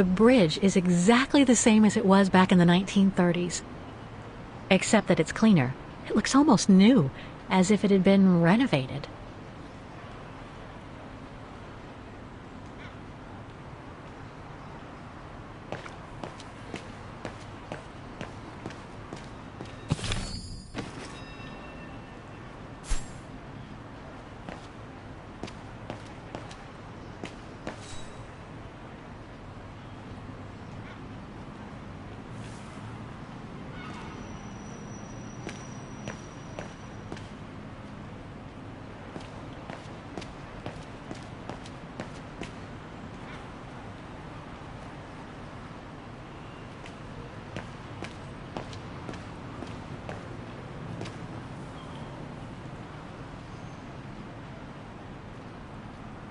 The bridge is exactly the same as it was back in the 1930s. Except that it's cleaner. It looks almost new, as if it had been renovated.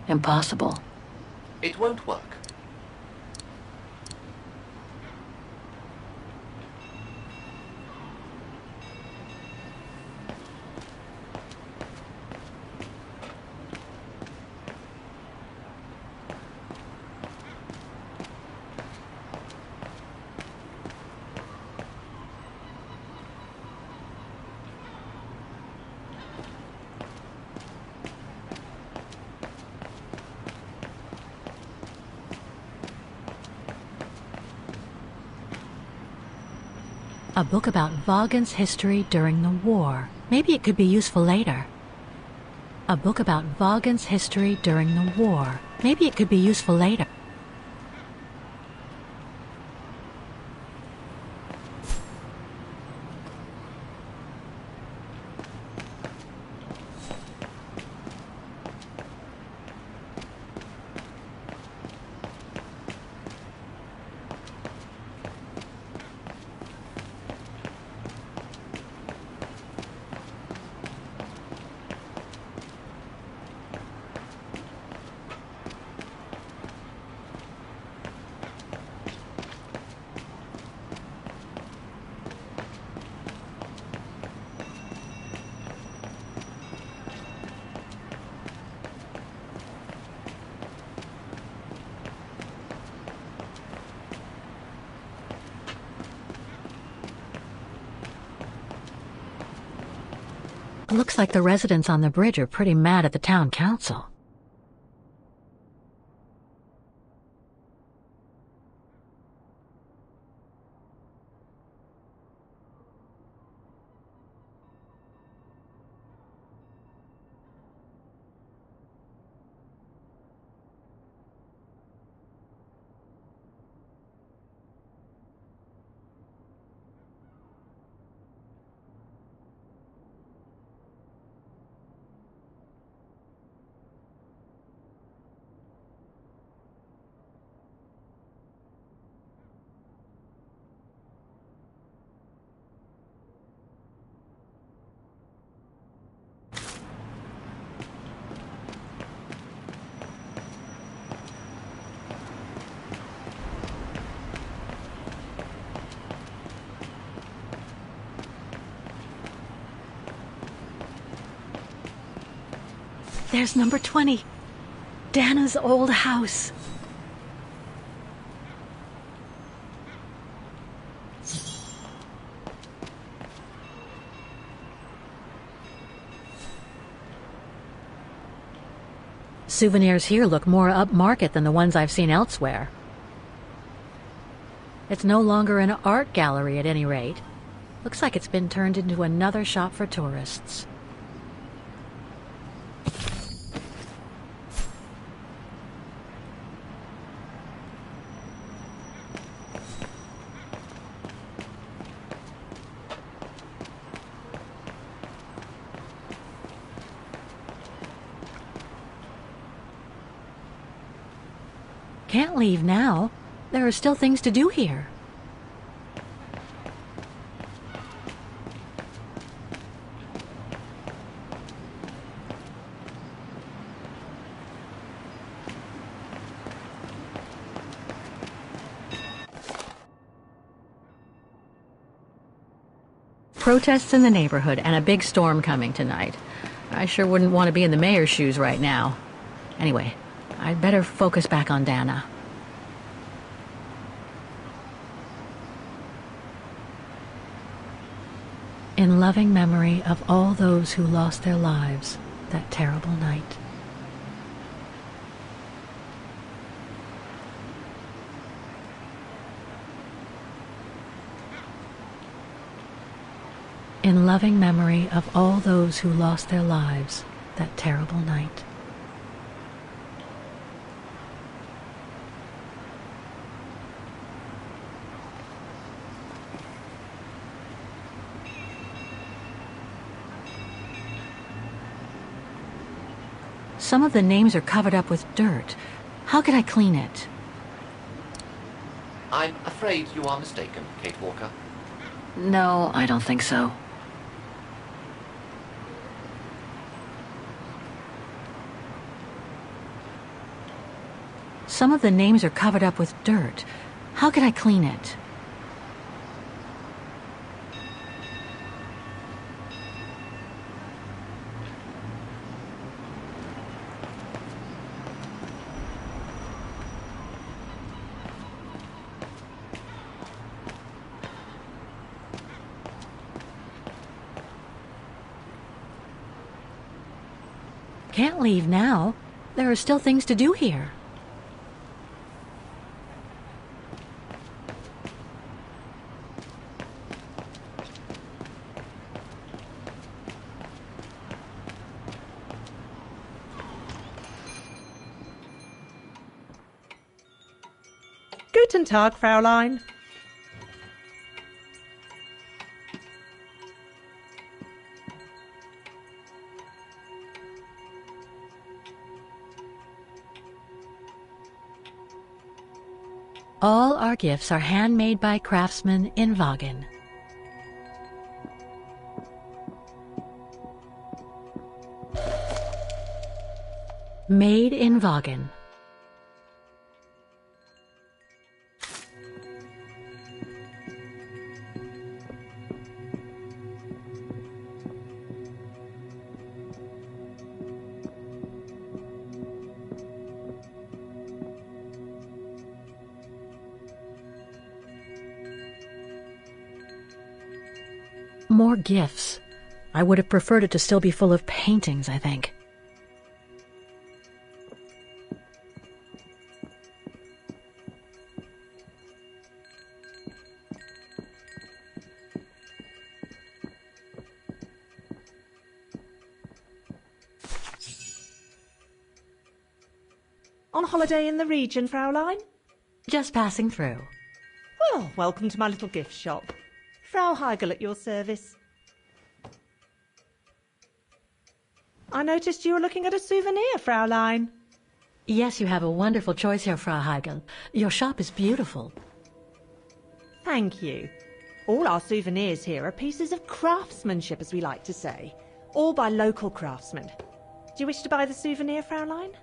Impossible. It won't work. A book about Vaughan's history during the war. Maybe it could be useful later. A book about Vaughan's history during the war. Maybe it could be useful later. Looks like the residents on the bridge are pretty mad at the town council. There's number 20. Dana's old house. Souvenirs here look more upmarket than the ones I've seen elsewhere. It's no longer an art gallery at any rate. Looks like it's been turned into another shop for tourists. Can't leave now. There are still things to do here. Protests in the neighborhood and a big storm coming tonight. I sure wouldn't want to be in the mayor's shoes right now. Anyway, I'd better focus back on Dana. In loving memory of all those who lost their lives that terrible night. In loving memory of all those who lost their lives that terrible night. Some of the names are covered up with dirt. How can I clean it? I'm afraid you are mistaken, Kate Walker. No, I don't think so. Some of the names are covered up with dirt. How can I clean it? Can't leave now. There are still things to do here. Guten Tag, Fräulein. All our gifts are handmade by craftsmen in Wagen. Made in Wagen. More gifts. I would have preferred it to still be full of paintings, I think. On holiday in the region, Fräulein? Just passing through. Well, welcome to my little gift shop. Frau Heigl at your service. I noticed you were looking at a souvenir, Fräulein. Yes, you have a wonderful choice here, Frau Heigl. Your shop is beautiful. Thank you. All our souvenirs here are pieces of craftsmanship, as we like to say. All by local craftsmen. Do you wish to buy the souvenir, Fräulein?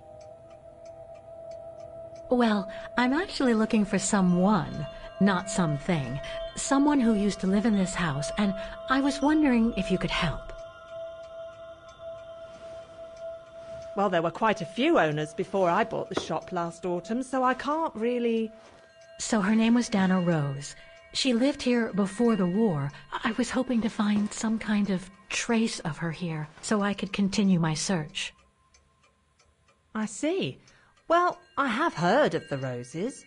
Well, I'm actually looking for someone, not something. Someone who used to live in this house, and I was wondering if you could help. Well, there were quite a few owners before I bought the shop last autumn, so I can't really... So her name was Dana Rose. She lived here before the war. I was hoping to find some kind of trace of her here, so I could continue my search. I see. Well, I have heard of the Roses,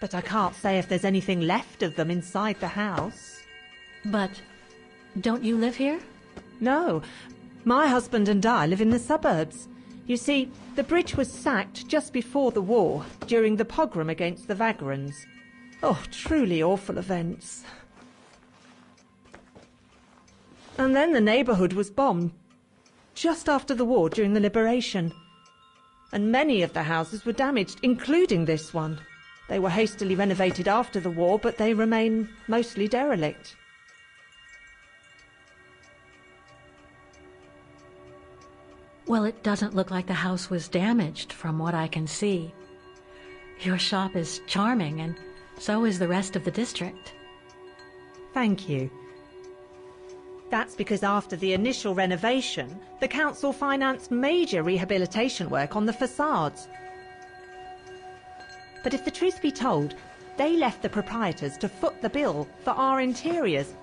but I can't say if there's anything left of them inside the house. But don't you live here? No. My husband and I live in the suburbs. You see, the bridge was sacked just before the war, during the pogrom against the Vagrants. Oh, truly awful events. And then the neighbourhood was bombed, just after the war during the liberation. And many of the houses were damaged, including this one. They were hastily renovated after the war, but they remain mostly derelict. Well, it doesn't look like the house was damaged from what I can see. Your shop is charming, and so is the rest of the district. Thank you. That's because after the initial renovation, the council financed major rehabilitation work on the facades. But if the truth be told, they left the proprietors to foot the bill for our interiors.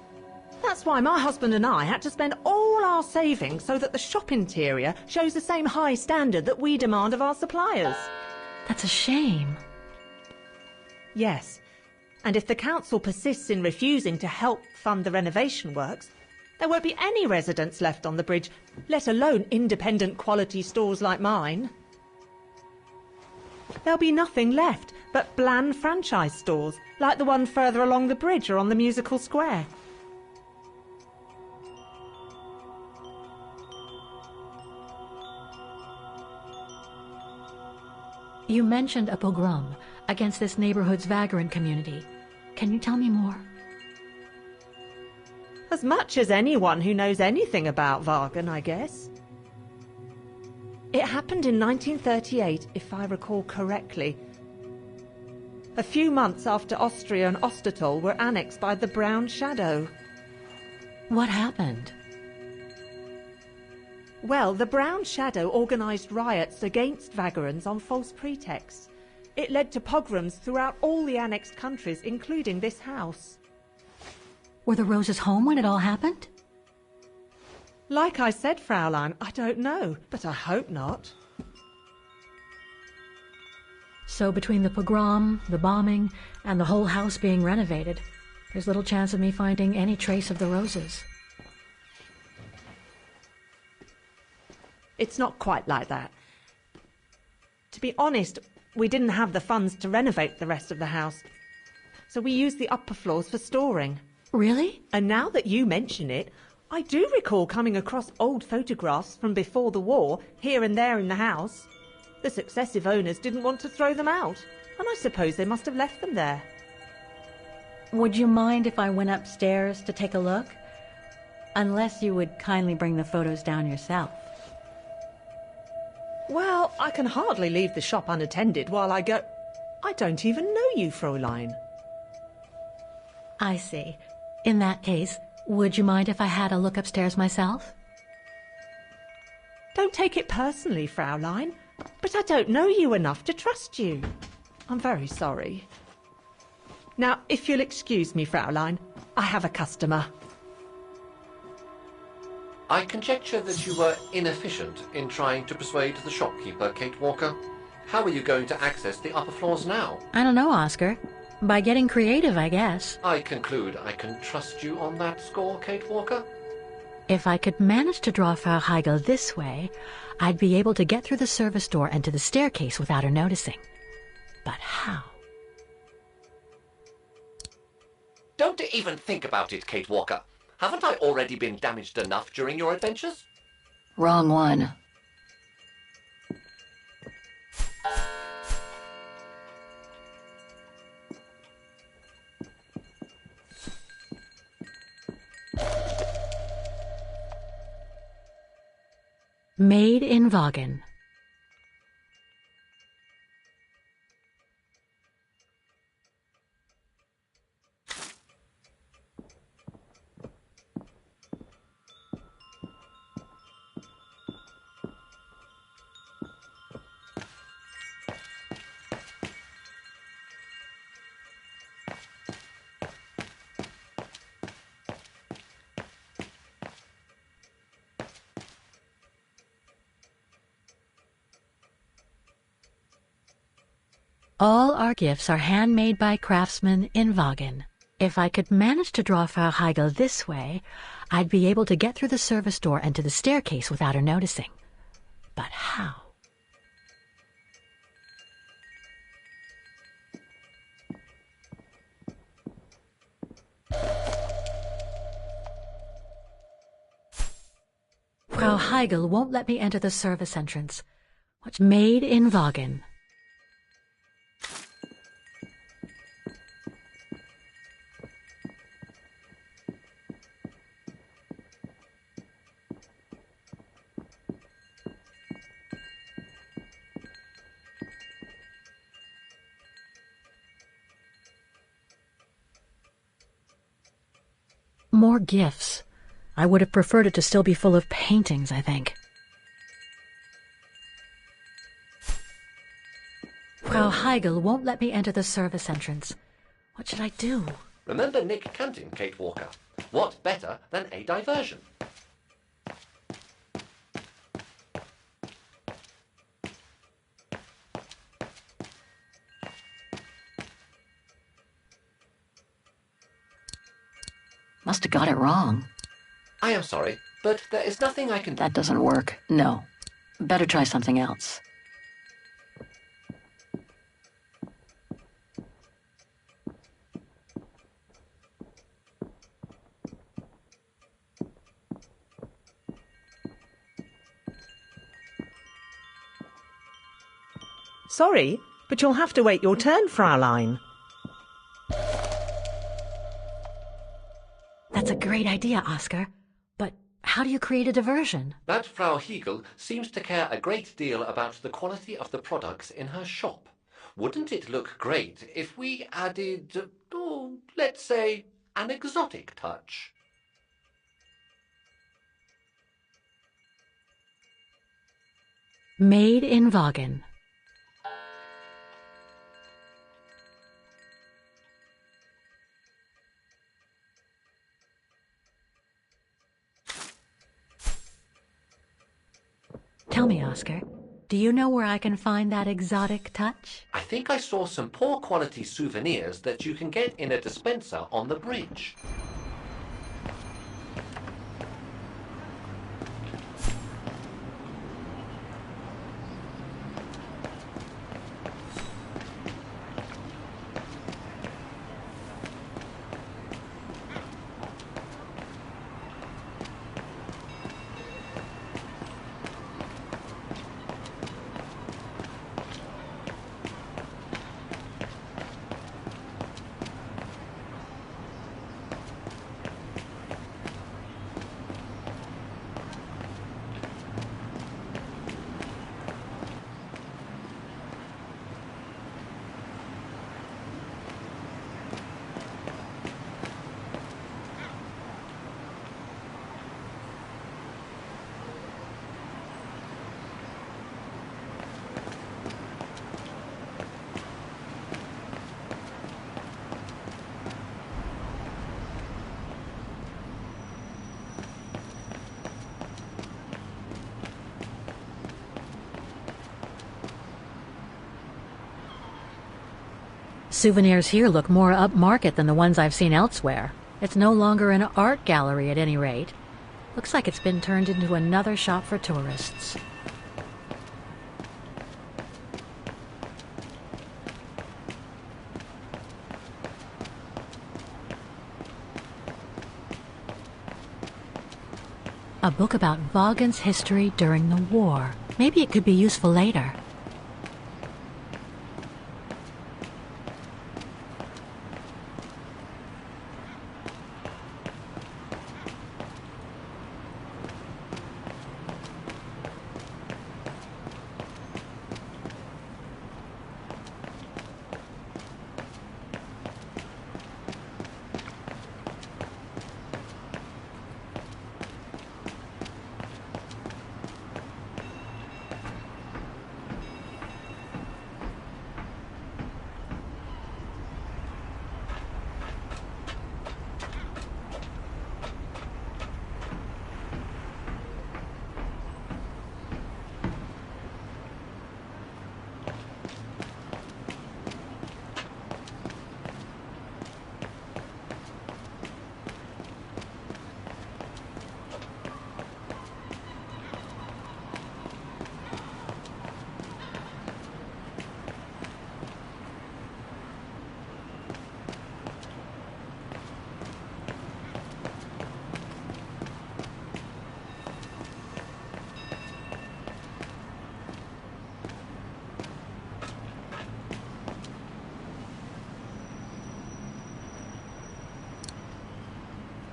That's why my husband and I had to spend all our savings so that the shop interior shows the same high standard that we demand of our suppliers. That's a shame. Yes, and if the council persists in refusing to help fund the renovation works, there won't be any residents left on the bridge, let alone independent quality stores like mine. There'll be nothing left but bland franchise stores, like the one further along the bridge or on the musical square. You mentioned a pogrom against this neighborhood's vagrant community. Can you tell me more? As much as anyone who knows anything about Wagen, I guess. It happened in 1938, if I recall correctly. A few months after Austria and Ostertal were annexed by the Brown Shadow. What happened? Well, the Brown Shadow organised riots against vagrants on false pretexts. It led to pogroms throughout all the annexed countries, including this house. Were the Roses home when it all happened? Like I said, Fraulein, I don't know, but I hope not. So between the pogrom, the bombing, and the whole house being renovated, there's little chance of me finding any trace of the Roses. It's not quite like that. To be honest, we didn't have the funds to renovate the rest of the house, so we used the upper floors for storing. Really? And now that you mention it, I do recall coming across old photographs from before the war, here and there in the house. The successive owners didn't want to throw them out, and I suppose they must have left them there. Would you mind if I went upstairs to take a look? Unless you would kindly bring the photos down yourself. Well, I can hardly leave the shop unattended while I go... I don't even know you, Fräulein. I see. In that case, would you mind if I had a look upstairs myself? Don't take it personally, Fraulein, but I don't know you enough to trust you. I'm very sorry. Now, if you'll excuse me, Fraulein, I have a customer. I conjecture that you were inefficient in trying to persuade the shopkeeper, Kate Walker. How are you going to access the upper floors now? I don't know, Oscar. By getting creative, I guess. I conclude I can trust you on that score, Kate Walker? If I could manage to draw Frau Heigl this way, I'd be able to get through the service door and to the staircase without her noticing. But how? Don't even think about it, Kate Walker. Haven't I already been damaged enough during your adventures? Wrong one. Made in Wagen. All our gifts are handmade by craftsmen in Wagen. If I could manage to draw Frau Heigl this way, I'd be able to get through the service door and to the staircase without her noticing. But how? Frau Heigl won't let me enter the service entrance. What's made in Wagen? More gifts. I would have preferred it to still be full of paintings, I think. Frau Heigl won't let me enter the service entrance. What should I do? Remember Nick Canton, Kate Walker. What better than a diversion? Must have got it wrong. I am sorry, but there is nothing I can do. That doesn't work. No. Better try something else. Sorry, but you'll have to wait your turn, Fraulein. That's a great idea, Oscar. But how do you create a diversion? That Frau Hegel seems to care a great deal about the quality of the products in her shop. Wouldn't it look great if we added, let's say, an exotic touch? Made in Vaughan. Tell me, Oscar, do you know where I can find that exotic touch? I think I saw some poor quality souvenirs that you can get in a dispenser on the bridge. Souvenirs here look more upmarket than the ones I've seen elsewhere. It's no longer an art gallery at any rate. Looks like it's been turned into another shop for tourists. A book about Vaughan's history during the war. Maybe it could be useful later.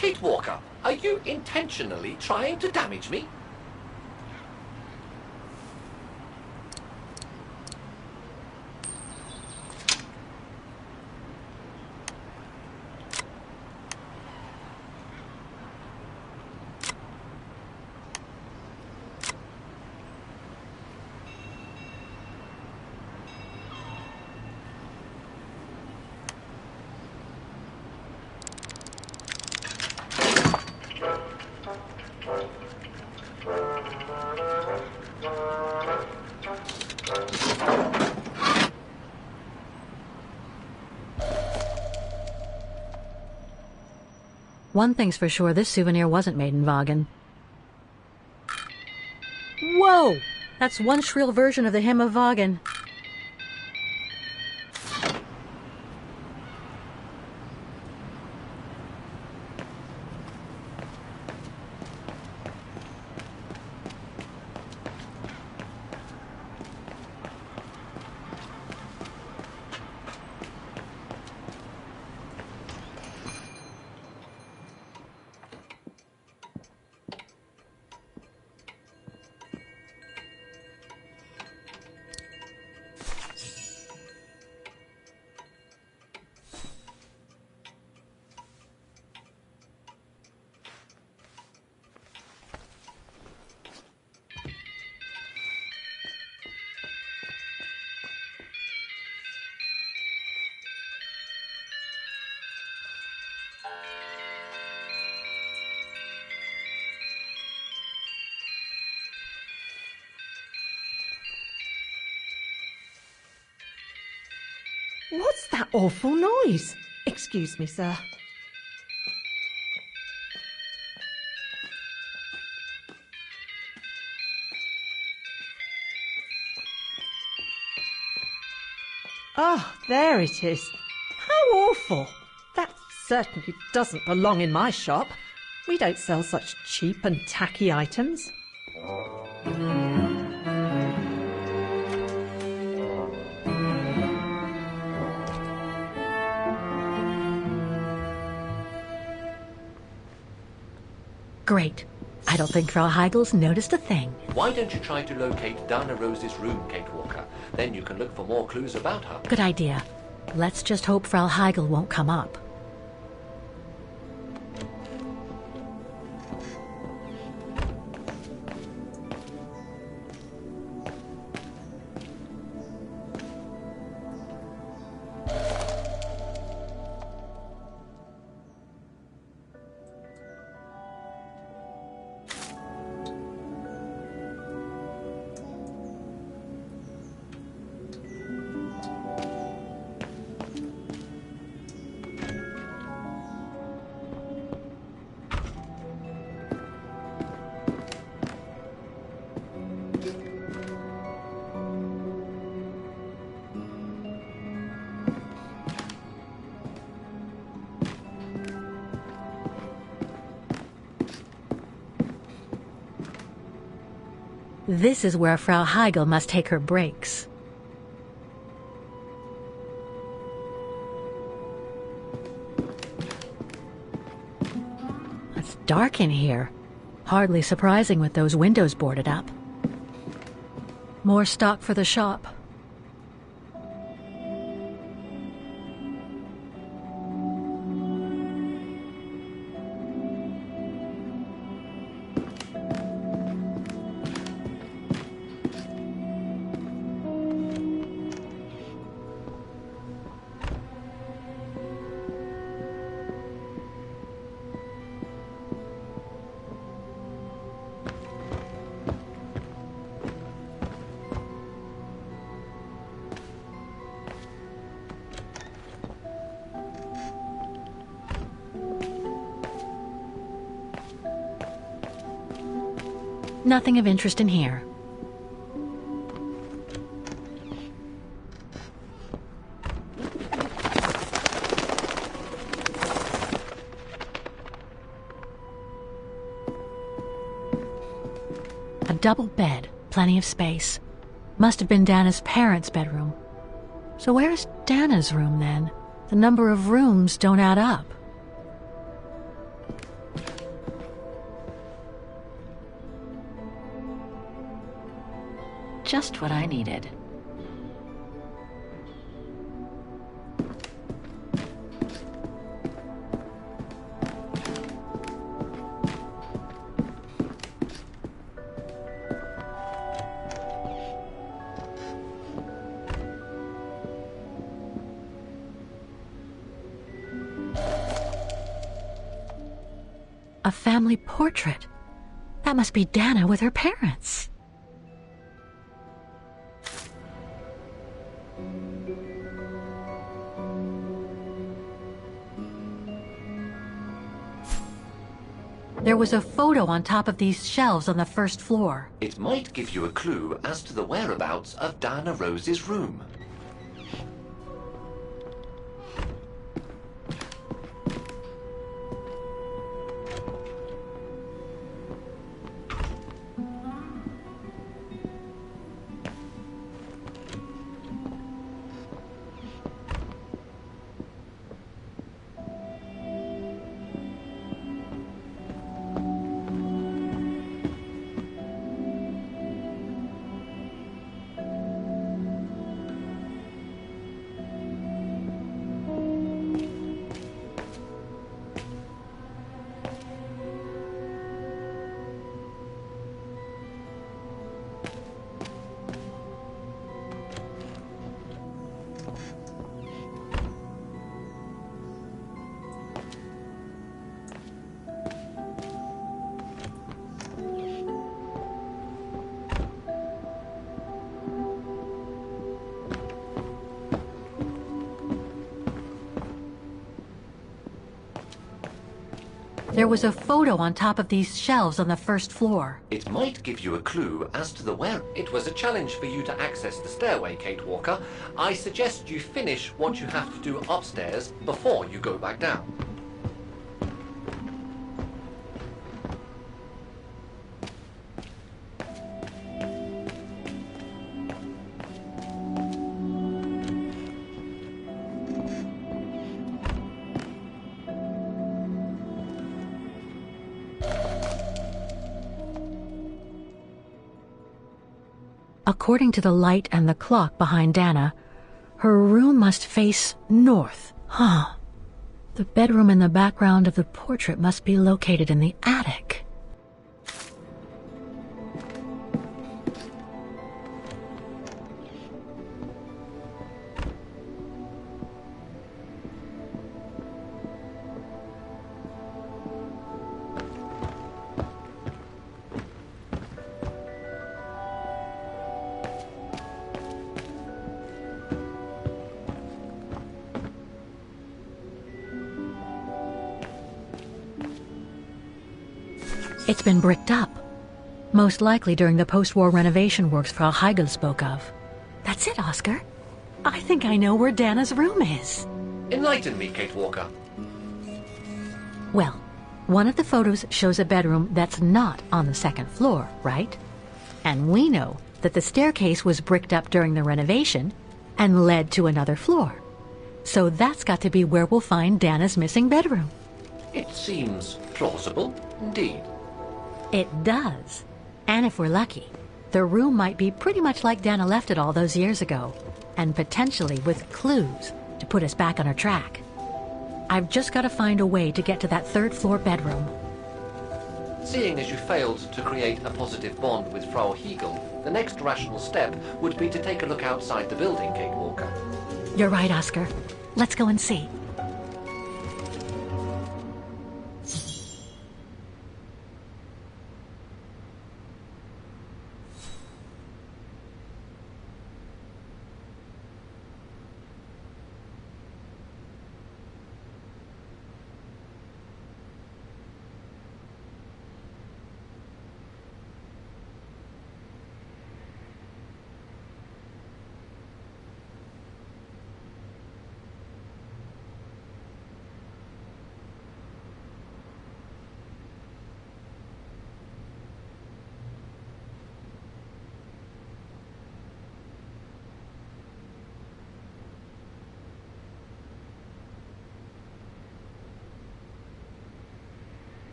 Kate Walker, are you intentionally trying to damage me? One thing's for sure, this souvenir wasn't made in Vaughan. Whoa! That's one shrill version of the hymn of Vaughan. What's that awful noise? Excuse me, sir. Ah, there it is. How awful. That certainly doesn't belong in my shop. We don't sell such cheap and tacky items. Great. I don't think Frau Heigel's noticed a thing. Why don't you try to locate Diana Rose's room, Kate Walker? Then you can look for more clues about her. Good idea. Let's just hope Frau Heigel won't come up. This is where Frau Heigel must take her breaks. It's dark in here. Hardly surprising with those windows boarded up. More stock for the shop. Nothing of interest in here. A double bed, plenty of space. Must have been Dana's parents' bedroom. So where's Dana's room then? The number of rooms don't add up. Just what I needed. A family portrait. That must be Dana with her parents. There was a photo on top of these shelves on the first floor. It might give you a clue as to the whereabouts of Diana Rose's room. There was a photo on top of these shelves on the first floor. It might give you a clue as to the where. It was a challenge for you to access the stairway, Kate Walker. I suggest you finish what you have to do upstairs before you go back down. According to the light and the clock behind Dana, her room must face north. Huh. The bedroom in the background of the portrait must be located in the attic. It's been bricked up, most likely during the post-war renovation works Frau Heigl spoke of. That's it, Oscar. I think I know where Dana's room is. Enlighten me, Kate Walker. Well, one of the photos shows a bedroom that's not on the second floor, right? And we know that the staircase was bricked up during the renovation and led to another floor. So that's got to be where we'll find Dana's missing bedroom. It seems plausible, indeed. It does. And if we're lucky, the room might be pretty much like Dana left it all those years ago, and potentially with clues to put us back on our track. I've just got to find a way to get to that third floor bedroom. Seeing as you failed to create a positive bond with Frau Heigl, the next rational step would be to take a look outside the building, Kate Walker. You're right, Oscar. Let's go and see.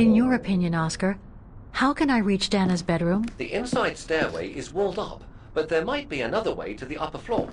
In your opinion, Oscar, how can I reach Dana's bedroom? The inside stairway is walled up, but there might be another way to the upper floor.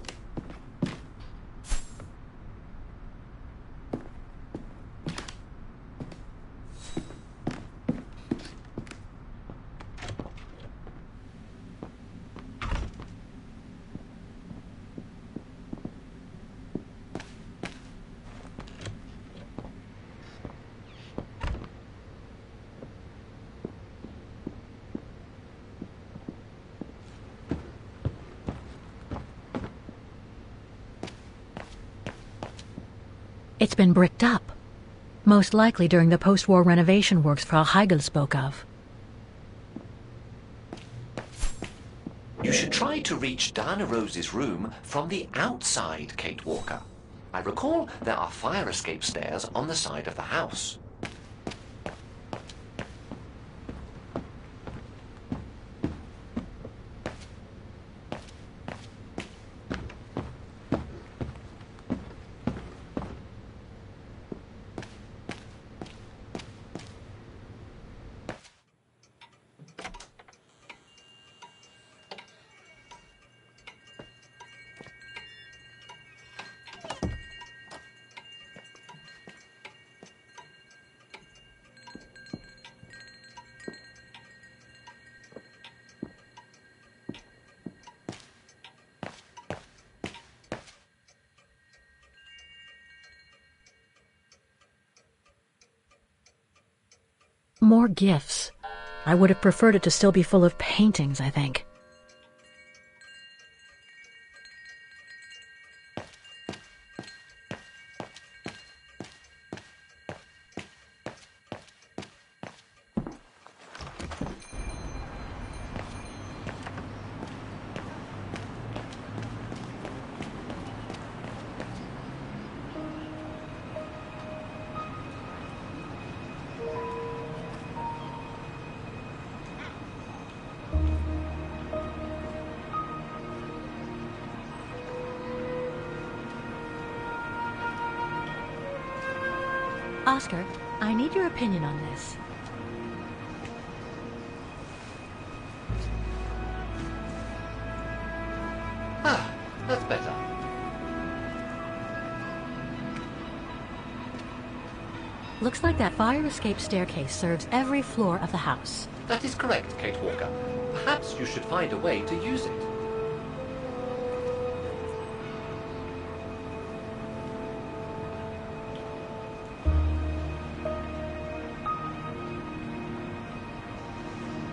It's been bricked up, most likely during the post-war renovation works Frau Heigl spoke of. You should try to reach Diana Rose's room from the outside, Kate Walker. I recall there are fire escape stairs on the side of the house. More gifts. I would have preferred it to still be full of paintings, I think. Oscar, I need your opinion on this. Ah, that's better. Looks like that fire escape staircase serves every floor of the house. That is correct, Kate Walker. Perhaps you should find a way to use it.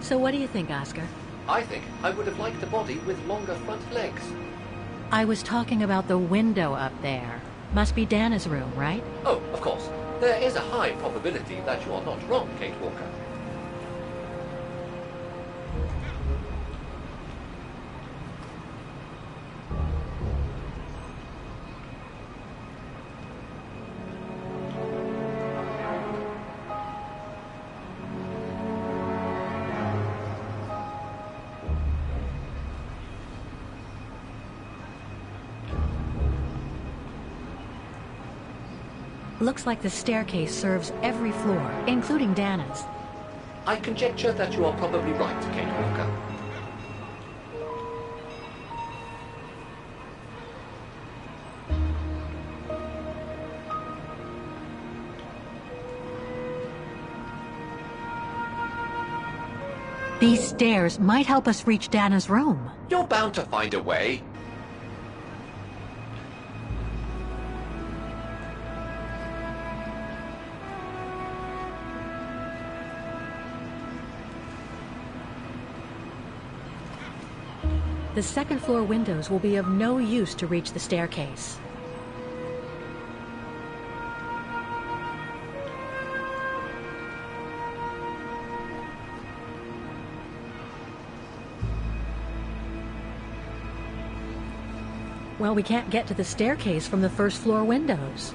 So what do you think, Oscar? I think I would have liked a body with longer front legs. I was talking about the window up there. Must be Dana's room, right? Oh, of course. There is a high probability that you are not wrong, Kate Walker. Looks like the staircase serves every floor, including Dana's. I conjecture that you are probably right, Kate Walker. These stairs might help us reach Dana's room. You're bound to find a way. The second floor windows will be of no use to reach the staircase. Well, we can't get to the staircase from the first floor windows.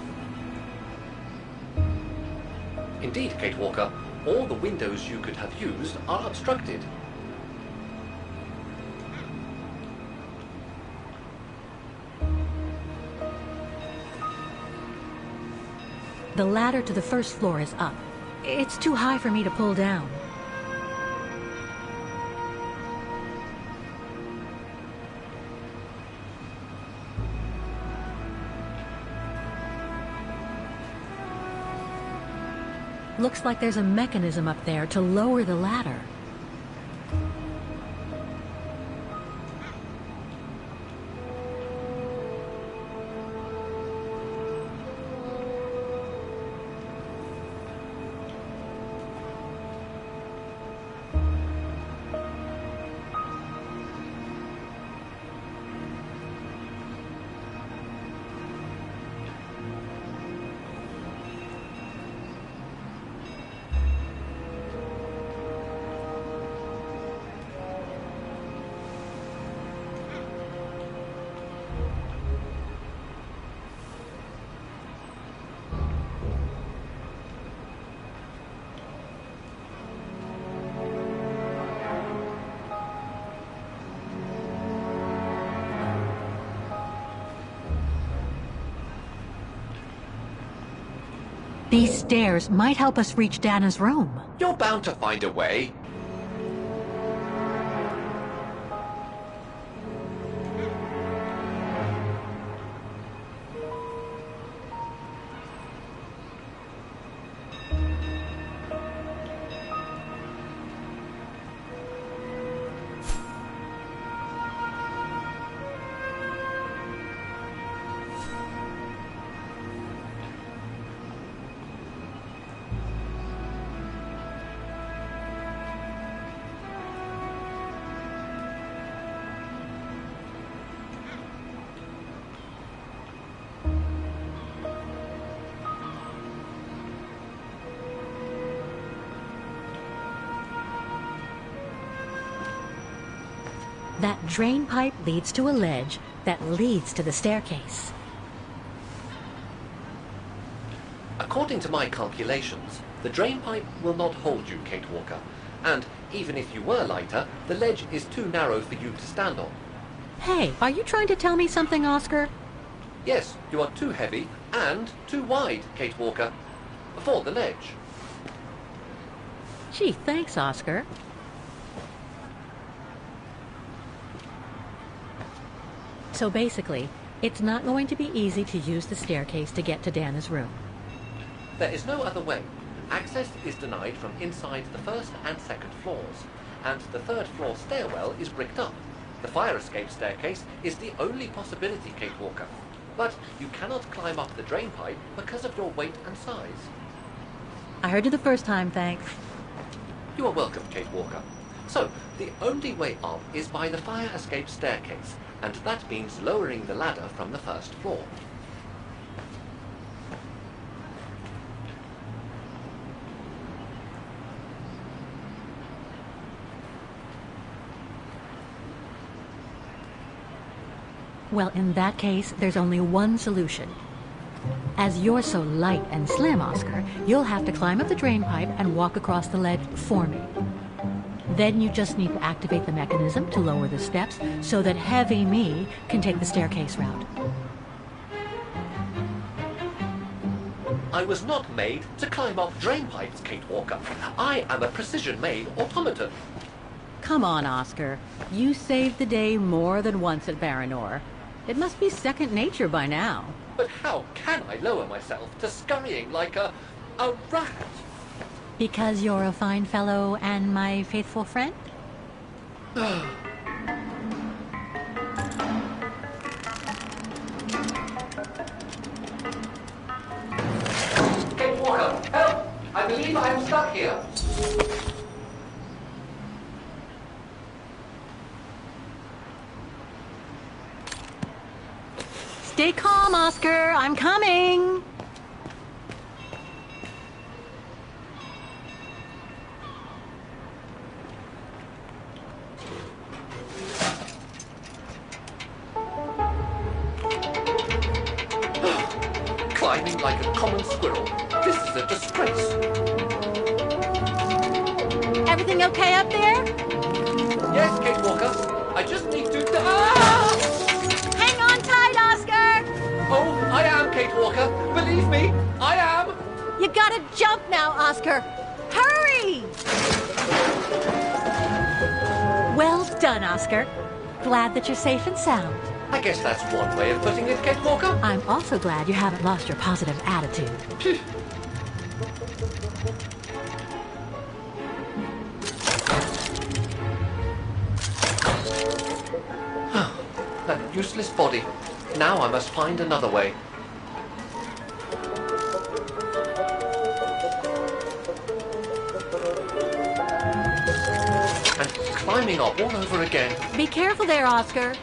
Indeed, Kate Walker, all the windows you could have used are obstructed. The ladder to the first floor is up. It's too high for me to pull down. Looks like there's a mechanism up there to lower the ladder. These stairs might help us reach Dana's room. You're bound to find a way. That drain pipe leads to a ledge that leads to the staircase. According to my calculations, the drain pipe will not hold you, Kate Walker. And even if you were lighter, the ledge is too narrow for you to stand on. Hey, are you trying to tell me something, Oscar? Yes, you are too heavy and too wide, Kate Walker, for the ledge. Gee, thanks, Oscar. So basically, it's not going to be easy to use the staircase to get to Dana's room. There is no other way. Access is denied from inside the first and second floors, and the third floor stairwell is bricked up. The fire escape staircase is the only possibility, Kate Walker. But you cannot climb up the drain pipe because of your weight and size. I heard you the first time, thanks. You are welcome, Kate Walker. So, the only way up is by the fire escape staircase, and that means lowering the ladder from the first floor. Well, in that case, there's only one solution. As you're so light and slim, Oscar, you'll have to climb up the drain pipe and walk across the ledge for me. Then you just need to activate the mechanism to lower the steps so that heavy me can take the staircase route. I was not made to climb up drain pipes, Kate Walker. I am a precision-made automaton. Come on, Oscar. You saved the day more than once at Baranor. It must be second nature by now. But how can I lower myself to scurrying like a rat? Because you're a fine fellow and my faithful friend? Kate Walker, help! I believe I'm stuck here. Stay calm, Oscar. I'm coming. Climbing like a common squirrel. This is a disgrace. Everything okay up there? Yes, Kate Walker. I just need to... Ah! Hang on tight, Oscar! Oh, I am, Kate Walker. Believe me, I am. You gotta jump now, Oscar! Hurry! Well done, Oscar. Glad that you're safe and sound. I guess that's one way of putting it, Kate Walker. I'm also glad you haven't lost your positive attitude. That useless body. Now I must find another way. And climbing up all over again. Be careful there, Oscar.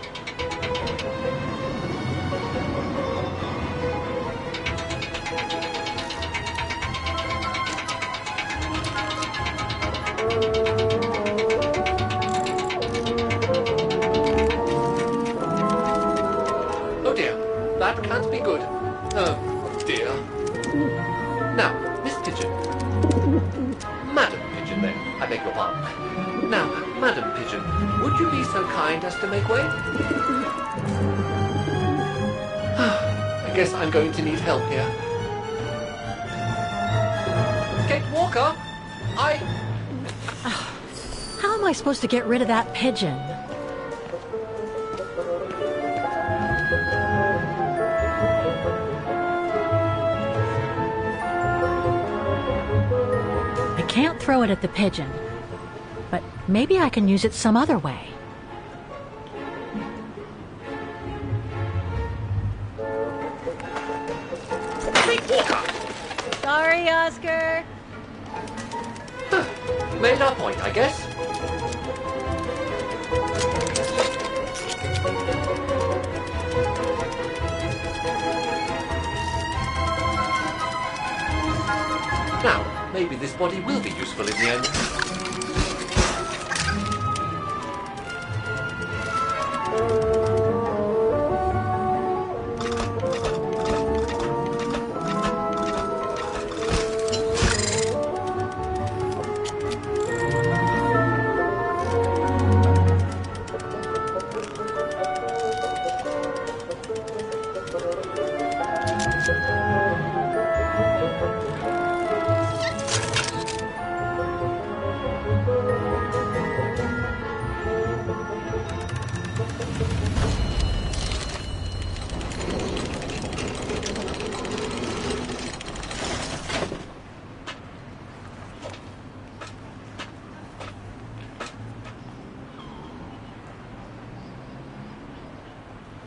Oh dear, that can't be good. Oh dear. Now, Miss Pigeon. Madam Pigeon, then. I beg your pardon. Now, Madam Pigeon, would you be so kind as to make way? I guess I'm going to need help here. Kate Walker, How am I supposed to get rid of that pigeon? I can't throw it at the pigeon, but maybe I can use it some other way. Kate Walker! Sorry, Oscar. Made our point, I guess. Now, maybe this body will be useful in the end.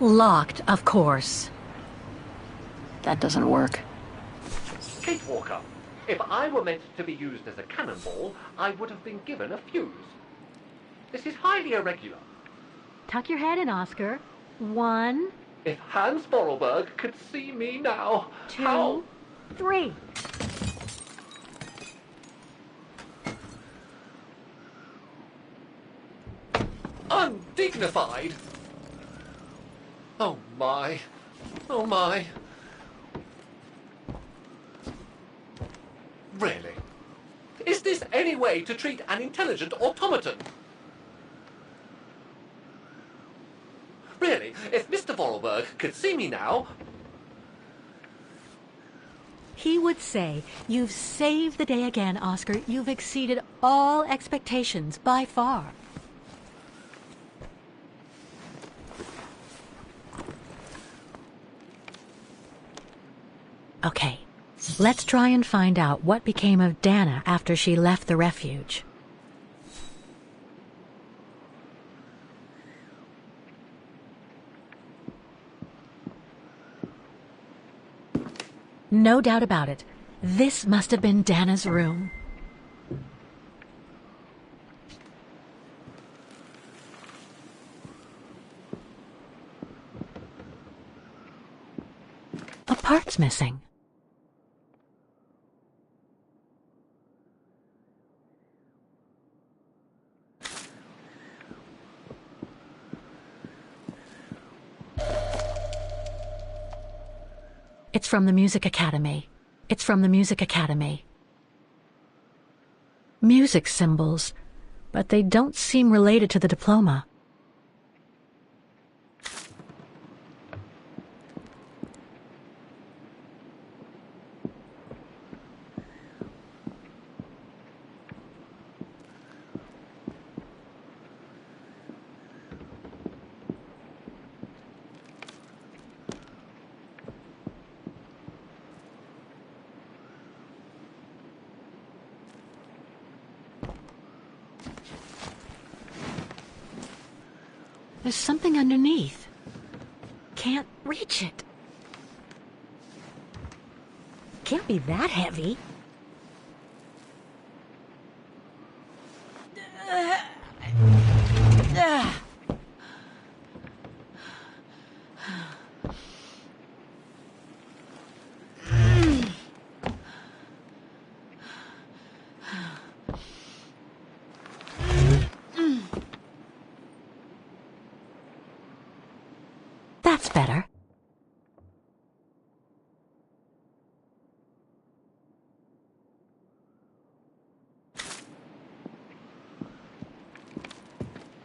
Locked, of course. That doesn't work. Kate Walker, if I were meant to be used as a cannonball, I would have been given a fuse. This is highly irregular. Tuck your head in, Oscar. 1, If Hans Vorarlberg could see me now, 2, how... 3. Undignified! Oh my. Oh my. Really? Is this any way to treat an intelligent automaton? Really, if Mr. Vorarlberg could see me now... He would say, "You've saved the day again, Oscar. You've exceeded all expectations by far." Okay, let's try and find out what became of Dana after she left the refuge. No doubt about it, this must have been Dana's room. A part's missing. It's from the Music Academy. It's from the Music Academy. Music symbols, but they don't seem related to the diploma. There's something underneath. Can't reach it. Can't be that heavy. That's better.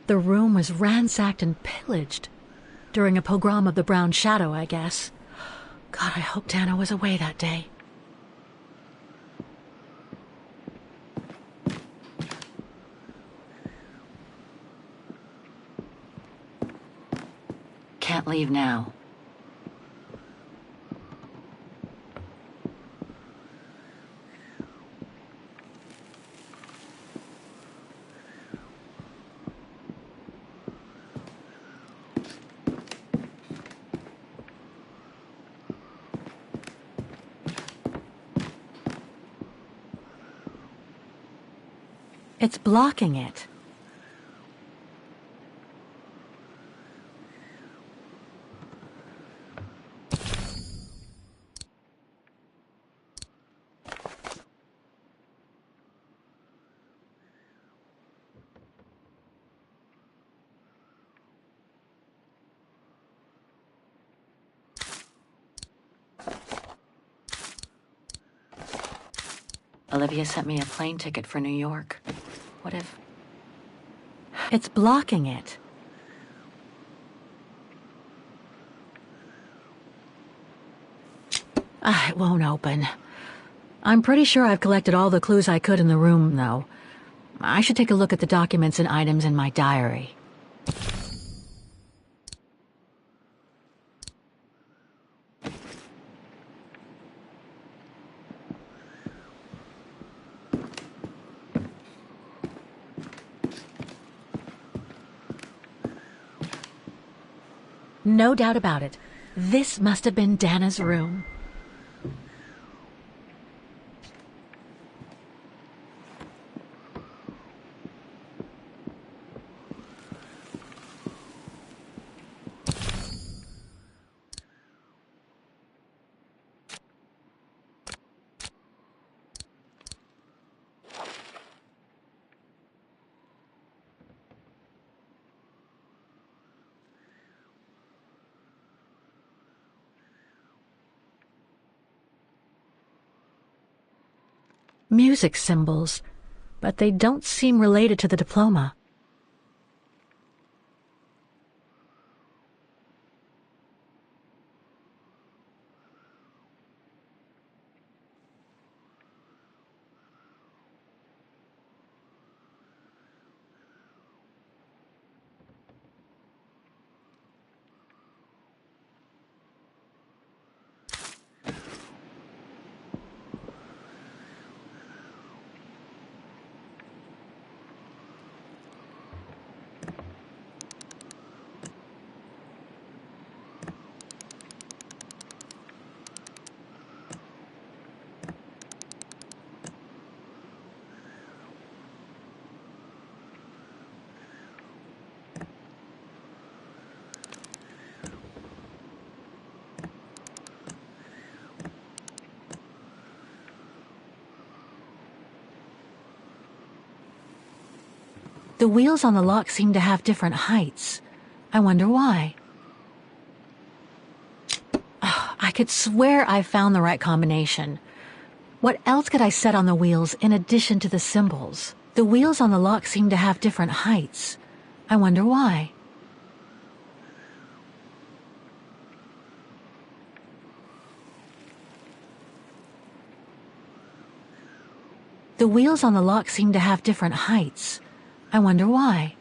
The room was ransacked and pillaged. During a pogrom of the Brown Shadow, I guess. God, I hope Dana was away that day. Can't leave now. It's blocking it. Olivia sent me a plane ticket for New York. What if... It's blocking it. It won't open. I'm pretty sure I've collected all the clues I could in the room, though. I should take a look at the documents and items in my diary. No doubt about it. This must have been Dana's room. Music symbols, but they don't seem related to the diploma. The wheels on the lock seem to have different heights. I wonder why. I could swear I found the right combination. What else could I set on the wheels in addition to the symbols? The wheels on the lock seem to have different heights. I wonder why. The wheels on the lock seem to have different heights. I wonder why.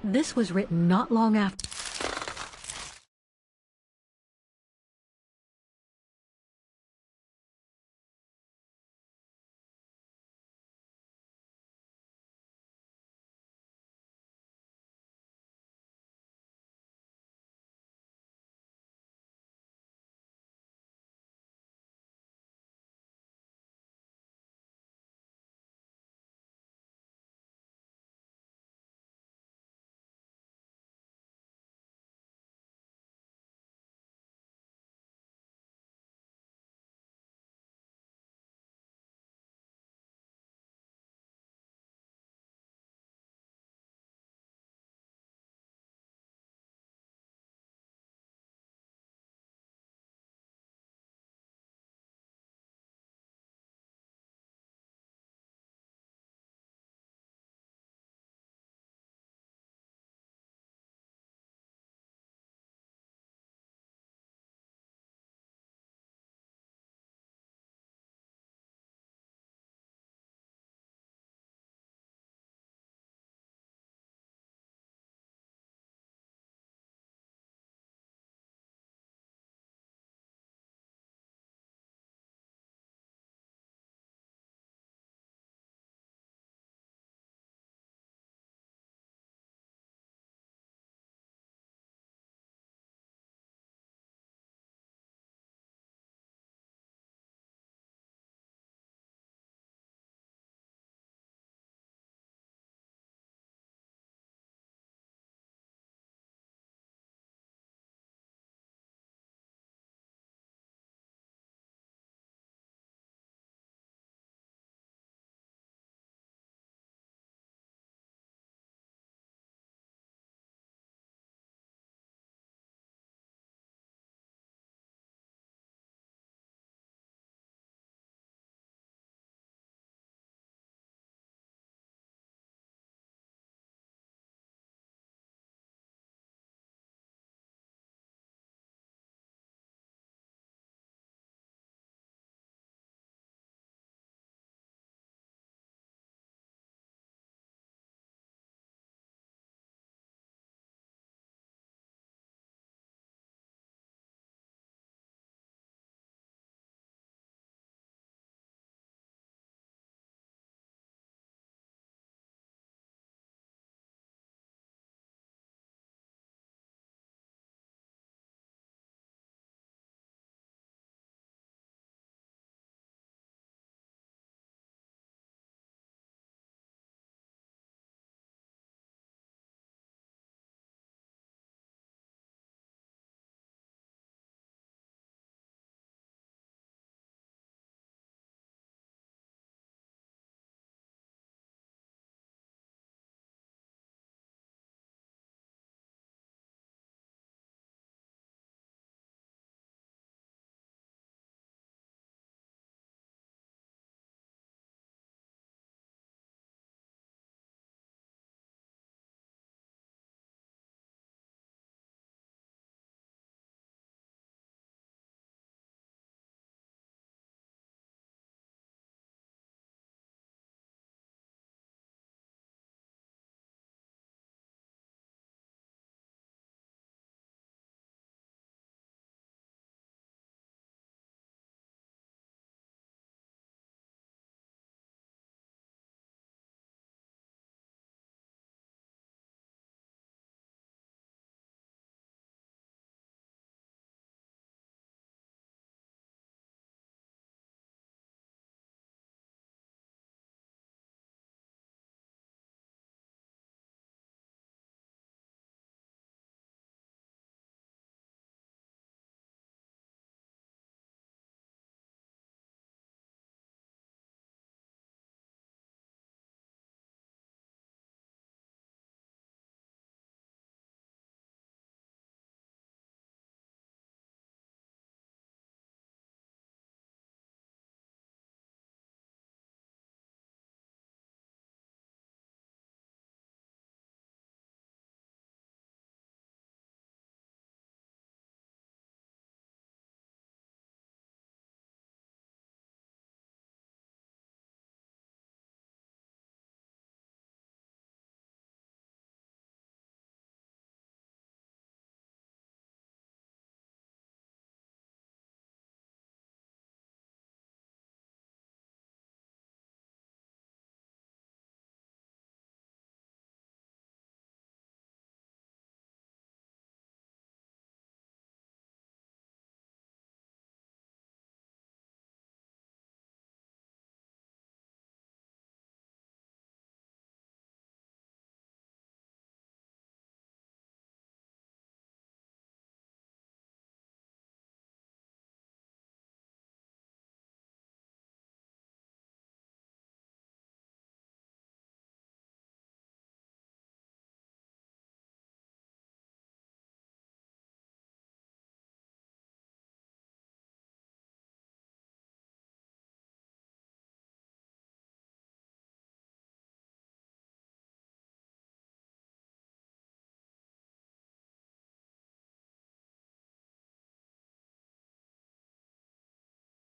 This was written not long after.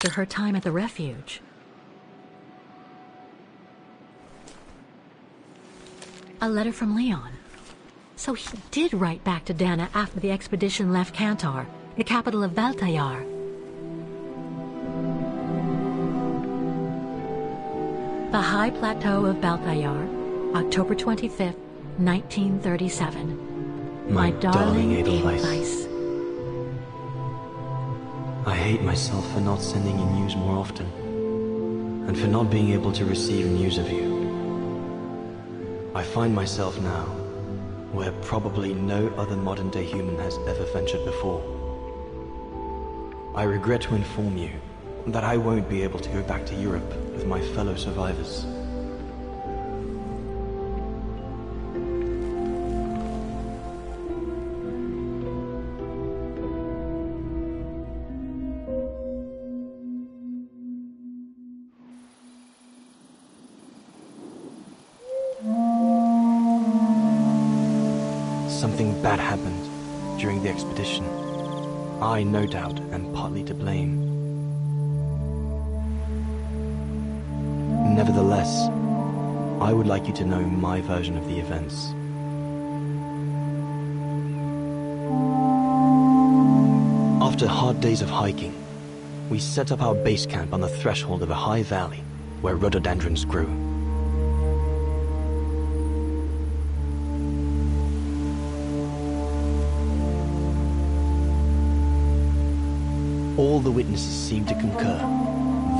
after her time at the refuge. A letter from Leon. So he did write back to Dana after the expedition left Kantar, the capital of Baltayar. The High Plateau of Baltayar, October 25th, 1937. My darling Edelweiss. I hate myself for not sending you news more often, and for not being able to receive news of you. I find myself now where probably no other modern-day human has ever ventured before. I regret to inform you that I won't be able to go back to Europe with my fellow survivors. Something bad happened during the expedition. I, no doubt, am partly to blame. Nevertheless, I would like you to know my version of the events. After hard days of hiking, we set up our base camp on the threshold of a high valley where rhododendrons grew. All the witnesses seemed to concur.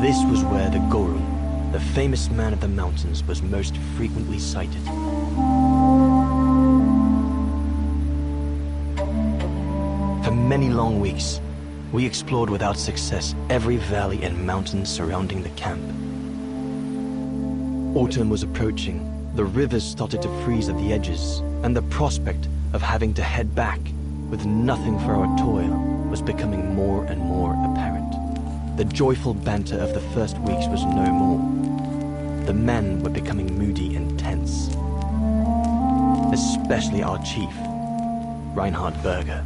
This was where the Gorung, the famous man of the mountains, was most frequently sighted. For many long weeks, we explored without success every valley and mountain surrounding the camp. Autumn was approaching, the rivers started to freeze at the edges, and the prospect of having to head back with nothing for our toil was becoming more and more apparent. The joyful banter of the first weeks was no more. The men were becoming moody and tense. Especially our chief, Reinhard Berger.